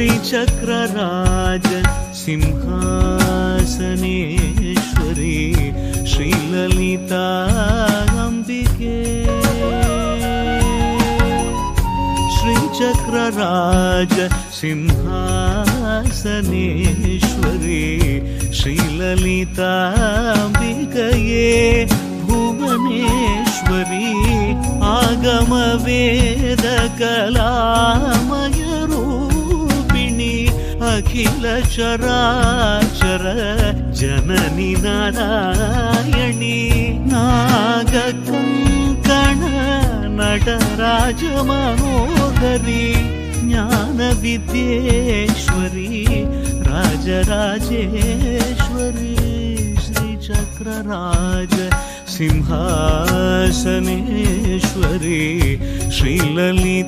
श्रीचक्रराज सिंहासनेश्वरी श्रीललिता अम्बिके श्रीचक्रराज सिंहासनेश्वरी श्रीललिताम्बिकये भुवनेश्वरी आगमवेदकलामयरूपिणी अखिल चराचर जननी नारायणी नागकङ्कण नटराज मनोहरी ज्ञानविद्येश्वरी राजराजेश्वरी श्रीचक्रराज सिंहासनेश्वरी श्रीललिताम्बिकये।